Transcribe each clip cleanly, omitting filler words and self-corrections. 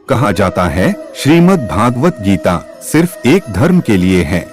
कहा जाता है श्रीमद् भागवत गीता सिर्फ एक धर्म के लिए है।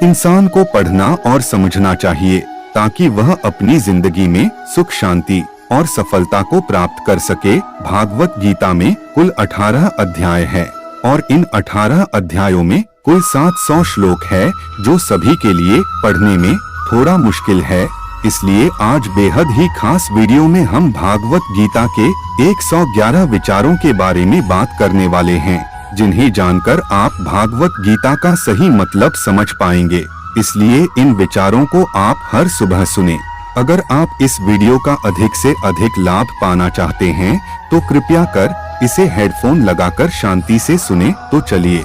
इंसान को पढ़ना और समझना चाहिए ताकि वह अपनी जिंदगी में सुख शांति और सफलता को प्राप्त कर सके। भागवत गीता में कुल 18 अध्याय है और इन 18 अध्यायों में कुल 700 श्लोक है, जो सभी के लिए पढ़ने में थोड़ा मुश्किल है। इसलिए आज बेहद ही खास वीडियो में हम भागवत गीता के 111 विचारों के बारे में बात करने वाले हैं, जिन्हें जानकर आप भागवत गीता का सही मतलब समझ पाएंगे। इसलिए इन विचारों को आप हर सुबह सुने। अगर आप इस वीडियो का अधिक से अधिक लाभ पाना चाहते हैं तो कृपया कर इसे हेडफोन लगाकर शांति से सुने। तो चलिए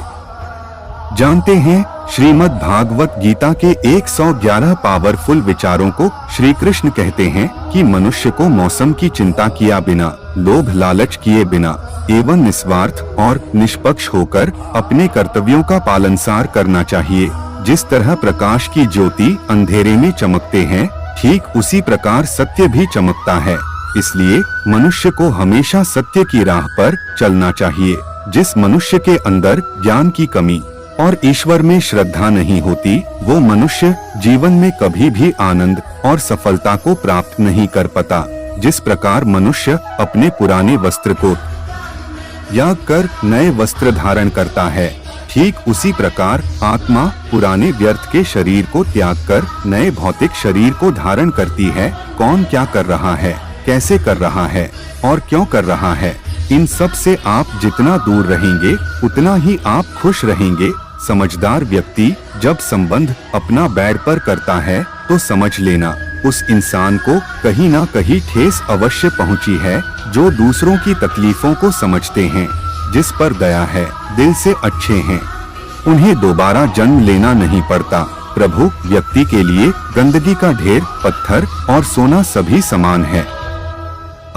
जानते हैं श्रीमद् भागवत गीता के 111 पावरफुल विचारों को। श्री कृष्ण कहते हैं कि मनुष्य को मौसम की चिंता किया बिना, लोभ लालच किए बिना एवं निस्वार्थ और निष्पक्ष होकर अपने कर्तव्यों का पालनसार करना चाहिए। जिस तरह प्रकाश की ज्योति अंधेरे में चमकते हैं, ठीक उसी प्रकार सत्य भी चमकता है। इसलिए मनुष्य को हमेशा सत्य की राह पर चलना चाहिए। जिस मनुष्य के अंदर ज्ञान की कमी और ईश्वर में श्रद्धा नहीं होती, वो मनुष्य जीवन में कभी भी आनंद और सफलता को प्राप्त नहीं कर पाता। जिस प्रकार मनुष्य अपने पुराने वस्त्र को त्याग कर नए वस्त्र धारण करता है, ठीक उसी प्रकार आत्मा पुराने व्यर्थ के शरीर को त्याग कर नए भौतिक शरीर को धारण करती है। कौन क्या कर रहा है, कैसे कर रहा है और क्यों कर रहा है, इन सब से आप जितना दूर रहेंगे उतना ही आप खुश रहेंगे। समझदार व्यक्ति जब संबंध अपना बैड पर करता है तो समझ लेना उस इंसान को कहीं ना कहीं ठेस अवश्य पहुंची है। जो दूसरों की तकलीफों को समझते हैं, जिस पर दया है, दिल से अच्छे हैं, उन्हें दोबारा जन्म लेना नहीं पड़ता। प्रभु व्यक्ति के लिए गंदगी का ढेर, पत्थर और सोना सभी समान है।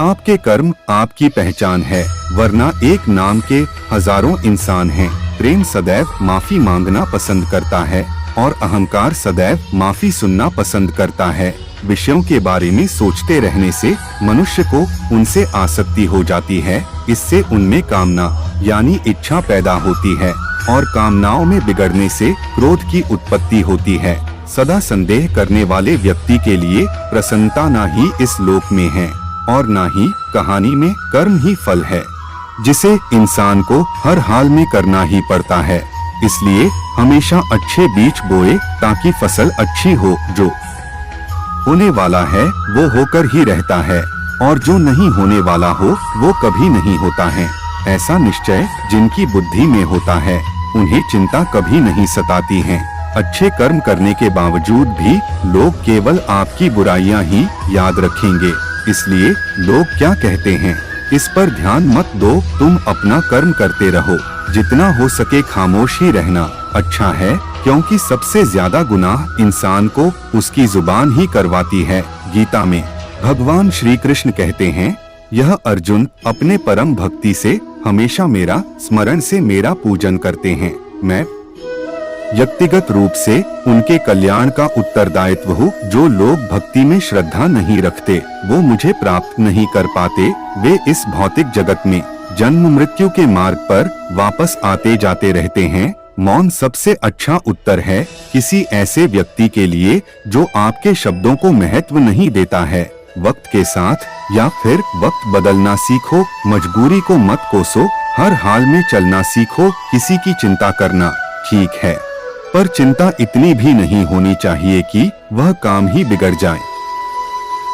आपके कर्म आपकी पहचान है, वरना एक नाम के हजारों इंसान हैं। प्रेम सदैव माफी मांगना पसंद करता है और अहंकार सदैव माफी सुनना पसंद करता है। विषयों के बारे में सोचते रहने से मनुष्य को उनसे आसक्ति हो जाती है। इससे उनमें कामना यानी इच्छा पैदा होती है और कामनाओं में बिगड़ने से क्रोध की उत्पत्ति होती है। सदा संदेह करने वाले व्यक्ति के लिए प्रसन्नता न ही इस लोक में है और न ही कहानी में कर्म ही फल है, जिसे इंसान को हर हाल में करना ही पड़ता है। इसलिए हमेशा अच्छे बीज बोए ताकि फसल अच्छी हो। जो होने वाला है वो होकर ही रहता है और जो नहीं होने वाला हो वो कभी नहीं होता है। ऐसा निश्चय जिनकी बुद्धि में होता है, उन्हें चिंता कभी नहीं सताती है। अच्छे कर्म करने के बावजूद भी लोग केवल आपकी बुराइयां ही याद रखेंगे। इसलिए लोग क्या कहते हैं इस पर ध्यान मत दो, तुम अपना कर्म करते रहो। जितना हो सके खामोश ही रहना अच्छा है, क्योंकि सबसे ज्यादा गुनाह इंसान को उसकी जुबान ही करवाती है। गीता में भगवान श्री कृष्ण कहते हैं, यह अर्जुन अपने परम भक्ति से हमेशा मेरा स्मरण से मेरा पूजन करते हैं। मैं व्यक्तिगत रूप से उनके कल्याण का उत्तरदायित्व हूँ। जो लोग भक्ति में श्रद्धा नहीं रखते वो मुझे प्राप्त नहीं कर पाते। वे इस भौतिक जगत में जन्म मृत्यु के मार्ग पर वापस आते जाते रहते हैं। मौन सबसे अच्छा उत्तर है किसी ऐसे व्यक्ति के लिए जो आपके शब्दों को महत्व नहीं देता है। वक्त के साथ या फिर वक्त बदलना सीखो, मजबूरी को मत कोसो, हर हाल में चलना सीखो। किसी की चिंता करना ठीक है, पर चिंता इतनी भी नहीं होनी चाहिए कि वह काम ही बिगड़ जाए।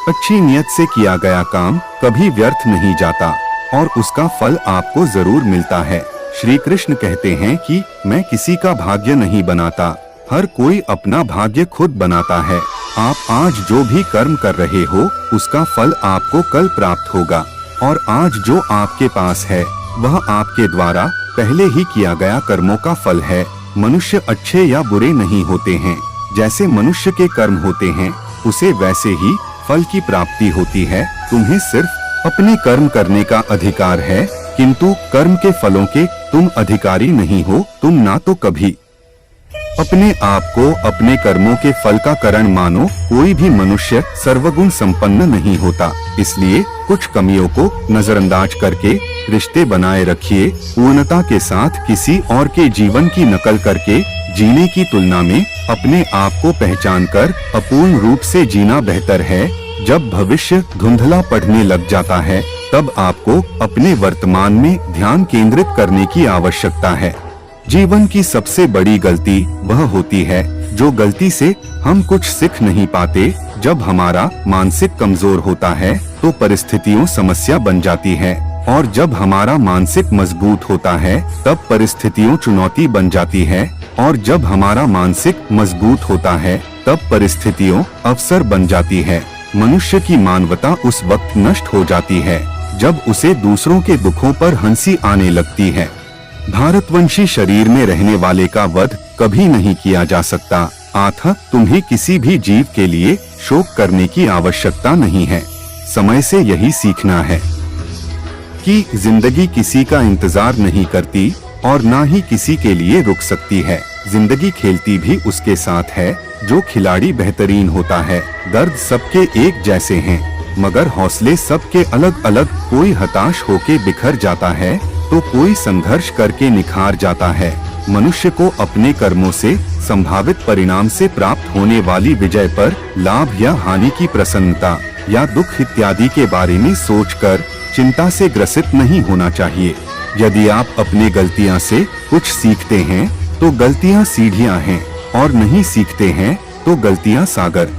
अच्छी नियत से किया गया काम कभी व्यर्थ नहीं जाता और उसका फल आपको जरूर मिलता है। श्री कृष्ण कहते हैं कि मैं किसी का भाग्य नहीं बनाता, हर कोई अपना भाग्य खुद बनाता है। आप आज जो भी कर्म कर रहे हो उसका फल आपको कल प्राप्त होगा और आज जो आपके पास है वह आपके द्वारा पहले ही किया गया कर्मों का फल है। मनुष्य अच्छे या बुरे नहीं होते हैं, जैसे मनुष्य के कर्म होते हैं उसे वैसे ही फल की प्राप्ति होती है। तुम्हें सिर्फ अपने कर्म करने का अधिकार है, किंतु कर्म के फलों के तुम अधिकारी नहीं हो। तुम ना तो कभी अपने आप को अपने कर्मों के फल का कारण मानो। कोई भी मनुष्य सर्वगुण संपन्न नहीं होता, इसलिए कुछ कमियों को नजरअंदाज करके रिश्ते बनाए रखिए। पूर्णता के साथ किसी और के जीवन की नकल करके जीने की तुलना में अपने आप को पहचान कर अपूर्ण रूप से जीना बेहतर है। जब भविष्य धुंधला पड़ने लग जाता है, तब आपको अपने वर्तमान में ध्यान केंद्रित करने की आवश्यकता है। जीवन की सबसे बड़ी गलती वह होती है जो गलती से हम कुछ सीख नहीं पाते। जब हमारा मानसिक कमजोर होता है तो परिस्थितियों समस्या बन जाती है, और जब हमारा मानसिक मजबूत होता है तब परिस्थितियों चुनौती बन जाती है, और जब हमारा मानसिक मजबूत होता है तब परिस्थितियों अवसर बन जाती है। मनुष्य की मानवता उस वक्त नष्ट हो जाती है जब उसे दूसरों के दुखों पर हंसी आने लगती है। भारतवंशी शरीर में रहने वाले का वध कभी नहीं किया जा सकता, अतः तुम्हें किसी भी जीव के लिए शोक करने की आवश्यकता नहीं है। समय से यही सीखना है कि जिंदगी किसी का इंतजार नहीं करती और ना ही किसी के लिए रुक सकती है। जिंदगी खेलती भी उसके साथ है। जो खिलाड़ी बेहतरीन होता है, दर्द सबके एक जैसे हैं, मगर हौसले सबके अलग अलग। कोई हताश होके बिखर जाता है तो कोई संघर्ष करके निखार जाता है। मनुष्य को अपने कर्मों से संभावित परिणाम से प्राप्त होने वाली विजय पर लाभ या हानि की प्रसन्नता या दुख इत्यादि के बारे में सोचकर चिंता से ग्रसित नहीं होना चाहिए। यदि आप अपने गलतियां से कुछ सीखते हैं तो गलतियां सीढ़ियां हैं, और नहीं सीखते हैं तो गलतियां सागर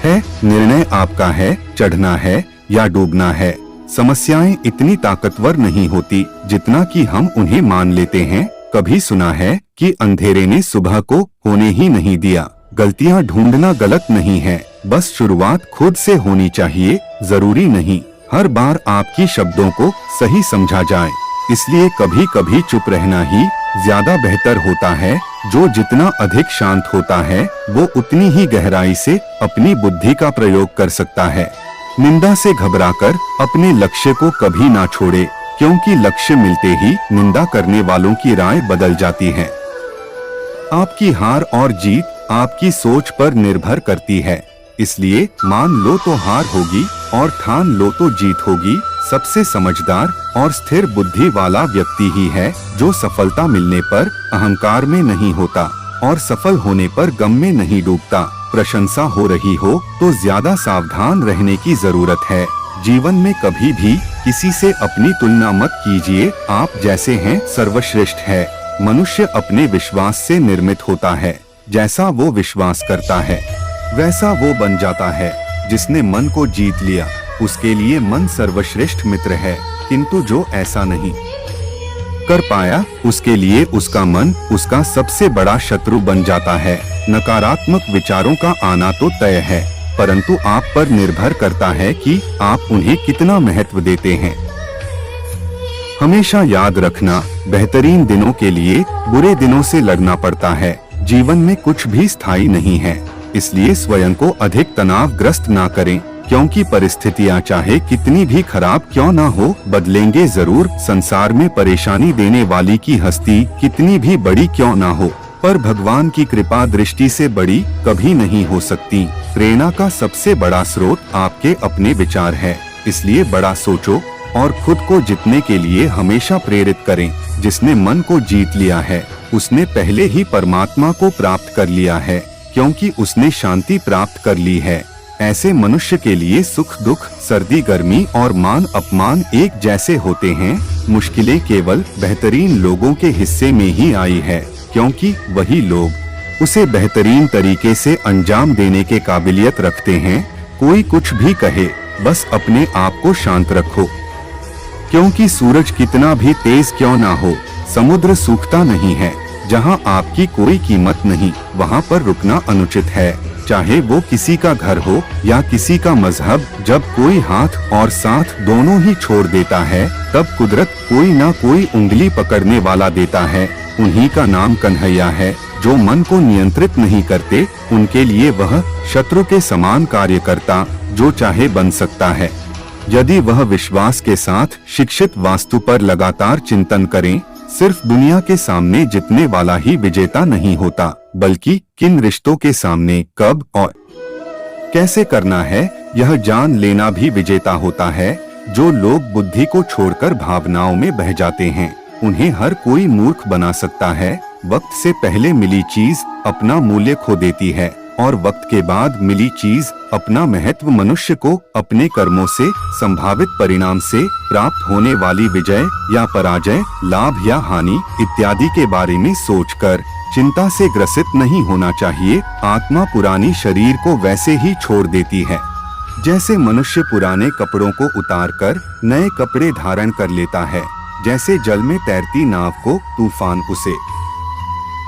है। निर्णय आपका है, चढ़ना है या डूबना है। समस्याएं इतनी ताकतवर नहीं होती जितना कि हम उन्हें मान लेते हैं। कभी सुना है कि अंधेरे ने सुबह को होने ही नहीं दिया। गलतियां ढूंढना गलत नहीं है, बस शुरुआत खुद से होनी चाहिए। जरूरी नहीं हर बार आपकी शब्दों को सही समझा जाए, इसलिए कभी कभी चुप रहना ही ज्यादा बेहतर होता है। जो जितना अधिक शांत होता है वो उतनी ही गहराई से अपनी बुद्धि का प्रयोग कर सकता है। निंदा से घबराकर अपने लक्ष्य को कभी ना छोड़े, क्योंकि लक्ष्य मिलते ही निंदा करने वालों की राय बदल जाती है। आपकी हार और जीत आपकी सोच पर निर्भर करती है, इसलिए मान लो तो हार होगी और ठान लो तो जीत होगी। सबसे समझदार और स्थिर बुद्धि वाला व्यक्ति ही है जो सफलता मिलने पर अहंकार में नहीं होता और सफल होने पर गम में नहीं डूबता। प्रशंसा हो रही हो तो ज्यादा सावधान रहने की जरूरत है। जीवन में कभी भी किसी से अपनी तुलना मत कीजिए। आप जैसे हैं सर्वश्रेष्ठ है। मनुष्य अपने विश्वास से निर्मित होता है। जैसा वो विश्वास करता है वैसा वो बन जाता है। जिसने मन को जीत लिया उसके लिए मन सर्वश्रेष्ठ मित्र है, किंतु जो ऐसा नहीं कर पाया उसके लिए उसका मन उसका सबसे बड़ा शत्रु बन जाता है। नकारात्मक विचारों का आना तो तय है, परंतु आप पर निर्भर करता है कि आप उन्हें कितना महत्व देते हैं। हमेशा याद रखना, बेहतरीन दिनों के लिए बुरे दिनों से लड़ना पड़ता है। जीवन में कुछ भी स्थायी नहीं है, इसलिए स्वयं को अधिक तनावग्रस्त ना करें, क्योंकि परिस्थितियां चाहे कितनी भी खराब क्यों ना हो बदलेंगे जरूर। संसार में परेशानी देने वाली की हस्ती कितनी भी बड़ी क्यों ना हो, पर भगवान की कृपा दृष्टि से बड़ी कभी नहीं हो सकती। प्रेरणा का सबसे बड़ा स्रोत आपके अपने विचार है, इसलिए बड़ा सोचो और खुद को जीतने के लिए हमेशा प्रेरित करें। जिसने मन को जीत लिया है उसने पहले ही परमात्मा को प्राप्त कर लिया है, क्योंकि उसने शांति प्राप्त कर ली है। ऐसे मनुष्य के लिए सुख दुख, सर्दी गर्मी और मान अपमान एक जैसे होते हैं। मुश्किलें केवल बेहतरीन लोगों के हिस्से में ही आई है, क्योंकि वही लोग उसे बेहतरीन तरीके से अंजाम देने के काबिलियत रखते हैं। कोई कुछ भी कहे, बस अपने आप को शांत रखो, क्योंकि सूरज कितना भी तेज क्यों ना हो, समुद्र सूखता नहीं है। जहां आपकी कोई कीमत नहीं, वहां पर रुकना अनुचित है, चाहे वो किसी का घर हो या किसी का मजहब। जब कोई हाथ और साथ दोनों ही छोड़ देता है, तब कुदरत कोई ना कोई उंगली पकड़ने वाला देता है। उन्हीं का नाम कन्हैया है। जो मन को नियंत्रित नहीं करते, उनके लिए वह शत्रु के समान कार्यकर्ता जो चाहे बन सकता है। यदि वह विश्वास के साथ शिक्षित वास्तु पर लगातार चिंतन करें, सिर्फ दुनिया के सामने जितने वाला ही विजेता नहीं होता। बल्कि किन रिश्तों के सामने कब और कैसे करना है यह जान लेना भी विजेता होता है। जो लोग बुद्धि को छोड़कर भावनाओं में बह जाते हैं उन्हें हर कोई मूर्ख बना सकता है। वक्त से पहले मिली चीज अपना मूल्य खो देती है और वक्त के बाद मिली चीज अपना महत्व। मनुष्य को अपने कर्मों से संभावित परिणाम से प्राप्त होने वाली विजय या पराजय, लाभ या हानि इत्यादि के बारे में सोचकर चिंता से ग्रसित नहीं होना चाहिए। आत्मा पुरानी शरीर को वैसे ही छोड़ देती है जैसे मनुष्य पुराने कपड़ों को उतारकर नए कपड़े धारण कर लेता है। जैसे जल में तैरती नाव को तूफान उसे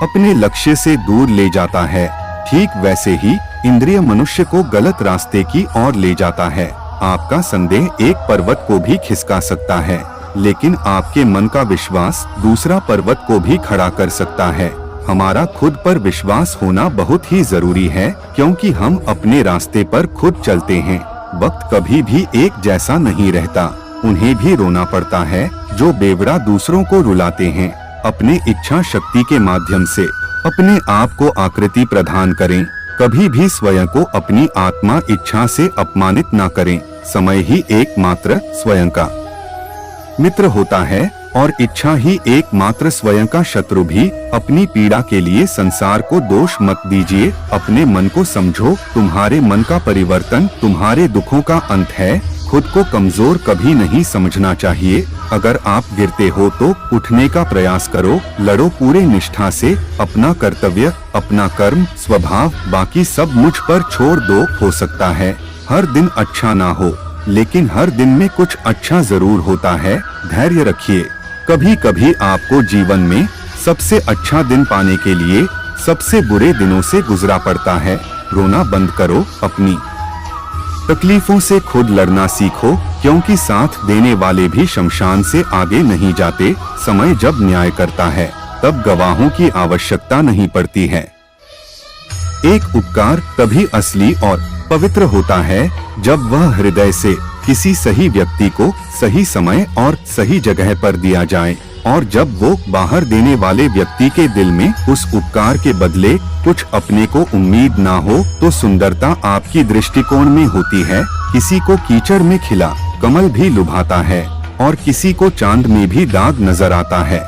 अपने लक्ष्य से दूर ले जाता है, ठीक वैसे ही इंद्रिय मनुष्य को गलत रास्ते की ओर ले जाता है। आपका संदेह एक पर्वत को भी खिसका सकता है, लेकिन आपके मन का विश्वास दूसरा पर्वत को भी खड़ा कर सकता है। हमारा खुद पर विश्वास होना बहुत ही जरूरी है, क्योंकि हम अपने रास्ते पर खुद चलते हैं। वक्त कभी भी एक जैसा नहीं रहता, उन्हें भी रोना पड़ता है जो बेवड़ा दूसरों को रुलाते हैं। अपने इच्छा शक्ति के माध्यम से अपने आप को आकृति प्रदान करें। कभी भी स्वयं को अपनी आत्मा इच्छा से अपमानित न करें। समय ही एकमात्र स्वयं का मित्र होता है और इच्छा ही एकमात्र स्वयं का शत्रु भी। अपनी पीड़ा के लिए संसार को दोष मत दीजिए, अपने मन को समझो। तुम्हारे मन का परिवर्तन तुम्हारे दुखों का अंत है। खुद को कमजोर कभी नहीं समझना चाहिए। अगर आप गिरते हो तो उठने का प्रयास करो। लड़ो पूरे निष्ठा से। अपना कर्तव्य, अपना कर्म, स्वभाव, बाकी सब मुझ पर छोड़ दो। हो सकता है हर दिन अच्छा ना हो, लेकिन हर दिन में कुछ अच्छा जरूर होता है। धैर्य रखिए। कभी कभी आपको जीवन में सबसे अच्छा दिन पाने के लिए सबसे बुरे दिनों से गुजरा पड़ता है। रोना बंद करो। अपनी तकलीफों से खुद लड़ना सीखो, क्योंकि साथ देने वाले भी शमशान से आगे नहीं जाते। समय जब न्याय करता है तब गवाहों की आवश्यकता नहीं पड़ती है। एक उपकार तभी असली और पवित्र होता है जब वह हृदय से किसी सही व्यक्ति को सही समय और सही जगह पर दिया जाए, और जब वो बाहर देने वाले व्यक्ति के दिल में उस उपकार के बदले कुछ अपने को उम्मीद ना हो, तो सुंदरता आपकी दृष्टिकोण में होती है। किसी को कीचड़ में खिला कमल भी लुभाता है और किसी को चांद में भी दाग नजर आता है।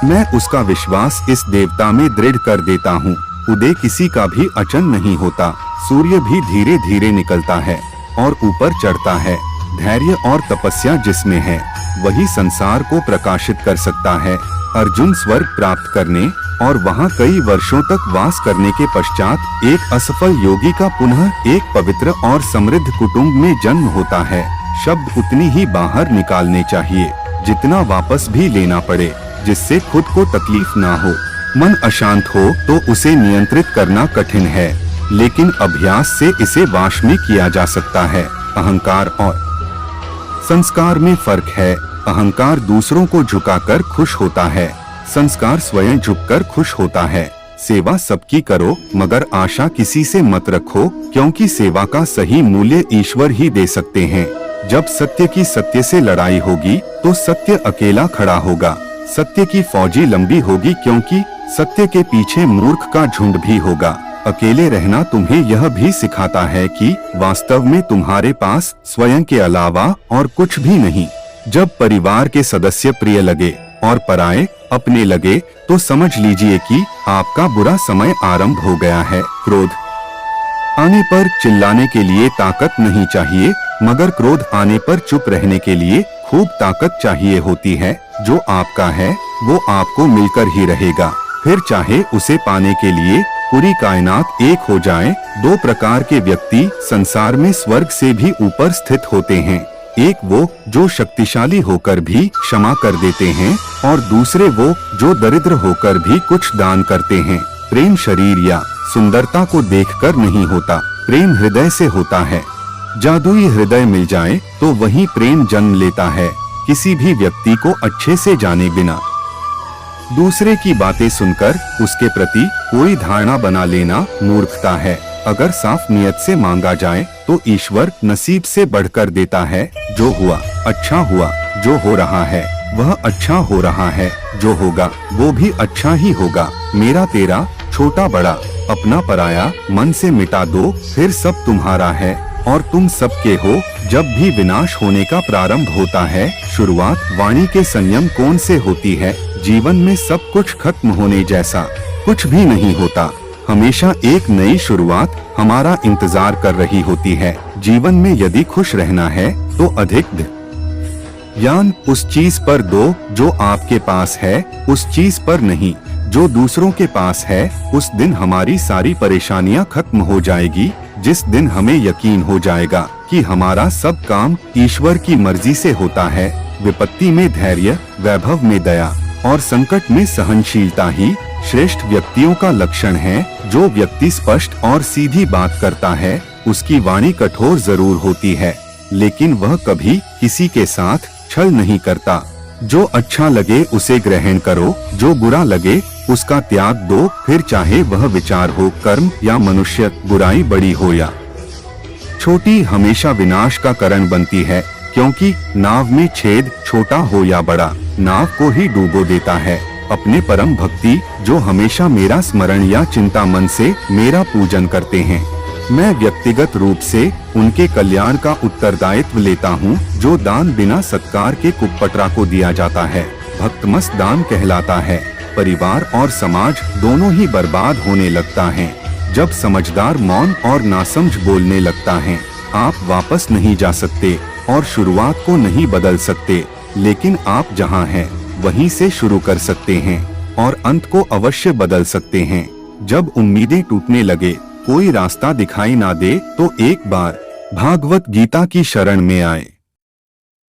मैं उसका विश्वास इस देवता में दृढ़ कर देता हूँ। उदय किसी का भी अचन नहीं होता। सूर्य भी धीरे धीरे निकलता है और ऊपर चढ़ता है। धैर्य और तपस्या जिसमें है वही संसार को प्रकाशित कर सकता है। अर्जुन स्वर्ग प्राप्त करने और वहाँ कई वर्षों तक वास करने के पश्चात एक असफल योगी का पुनः एक पवित्र और समृद्ध कुटुंब में जन्म होता है। शब्द उतनी ही बाहर निकालने चाहिए जितना वापस भी लेना पड़े, जिससे खुद को तकलीफ ना हो। मन अशांत हो तो उसे नियंत्रित करना कठिन है, लेकिन अभ्यास से इसे वाश में किया जा सकता है। अहंकार और संस्कार में फर्क है। अहंकार दूसरों को झुकाकर खुश होता है, संस्कार स्वयं झुककर खुश होता है। सेवा सबकी करो, मगर आशा किसी से मत रखो, क्योंकि सेवा का सही मूल्य ईश्वर ही दे सकते हैं। जब सत्य की सत्य से लड़ाई होगी तो सत्य अकेला खड़ा होगा। सत्य की फौजी लंबी होगी, क्योंकि सत्य के पीछे मूर्ख का झुंड भी होगा। अकेले रहना तुम्हें यह भी सिखाता है कि वास्तव में तुम्हारे पास स्वयं के अलावा और कुछ भी नहीं। जब परिवार के सदस्य प्रिय लगे और पराये अपने लगे, तो समझ लीजिए कि आपका बुरा समय आरंभ हो गया है। क्रोध आने पर चिल्लाने के लिए ताकत नहीं चाहिए, मगर क्रोध आने पर चुप रहने के लिए खूब ताकत चाहिए होती है। जो आपका है वो आपको मिलकर ही रहेगा, फिर चाहे उसे पाने के लिए पूरी कायनात एक हो जाए। दो प्रकार के व्यक्ति संसार में स्वर्ग से भी ऊपर स्थित होते हैं। एक वो जो शक्तिशाली होकर भी क्षमा कर देते हैं, और दूसरे वो जो दरिद्र होकर भी कुछ दान करते हैं। प्रेम शरीर या सुंदरता को देखकर नहीं होता, प्रेम हृदय से होता है। जादुई हृदय मिल जाए तो वही प्रेम जन्म लेता है। किसी भी व्यक्ति को अच्छे से जाने बिना दूसरे की बातें सुनकर उसके प्रति कोई धारणा बना लेना मूर्खता है। अगर साफ नियत से मांगा जाए तो ईश्वर नसीब से बढ़कर देता है। जो हुआ अच्छा हुआ, जो हो रहा है वह अच्छा हो रहा है, जो होगा वो भी अच्छा ही होगा। मेरा तेरा छोटा बड़ा, अपना पराया, मन से मिटा दो, फिर सब तुम्हारा है और तुम सबके हो। जब भी विनाश होने का प्रारंभ होता है, शुरुआत वाणी के संयम कोण से होती है। जीवन में सब कुछ खत्म होने जैसा कुछ भी नहीं होता। हमेशा एक नई शुरुआत हमारा इंतजार कर रही होती है। जीवन में यदि खुश रहना है तो अधिक ध्यान उस चीज पर दो जो आपके पास है, उस चीज पर नहीं जो दूसरों के पास है। उस दिन हमारी सारी परेशानियां खत्म हो जाएगी, जिस दिन हमें यकीन हो जाएगा कि हमारा सब काम ईश्वर की मर्जी से होता है। विपत्ति में धैर्य, वैभव में दया और संकट में सहनशीलता ही श्रेष्ठ व्यक्तियों का लक्षण है। जो व्यक्ति स्पष्ट और सीधी बात करता है, उसकी वाणी कठोर जरूर होती है, लेकिन वह कभी किसी के साथ छल नहीं करता। जो अच्छा लगे उसे ग्रहण करो, जो बुरा लगे उसका त्याग दो। फिर चाहे वह विचार हो, कर्म या मनुष्य, बुराई बड़ी हो या छोटी, हमेशा विनाश का कारण बनती है, क्योंकि नाव में छेद छोटा हो या बड़ा, नाव को ही डूबो देता है। अपने परम भक्ति जो हमेशा मेरा स्मरण या चिंता मन से मेरा पूजन करते हैं, मैं व्यक्तिगत रूप से उनके कल्याण का उत्तरदायित्व लेता हूँ। जो दान बिना सत्कार के कुपपटरा को दिया जाता है, भक्तमस दान कहलाता है। परिवार और समाज दोनों ही बर्बाद होने लगता है जब समझदार मौन और नासमझ बोलने लगता है। आप वापस नहीं जा सकते और शुरुआत को नहीं बदल सकते, लेकिन आप जहाँ हैं वहीं से शुरू कर सकते हैं और अंत को अवश्य बदल सकते हैं। जब उम्मीदें टूटने लगे, कोई रास्ता दिखाई ना दे, तो एक बार भागवत गीता की शरण में आए।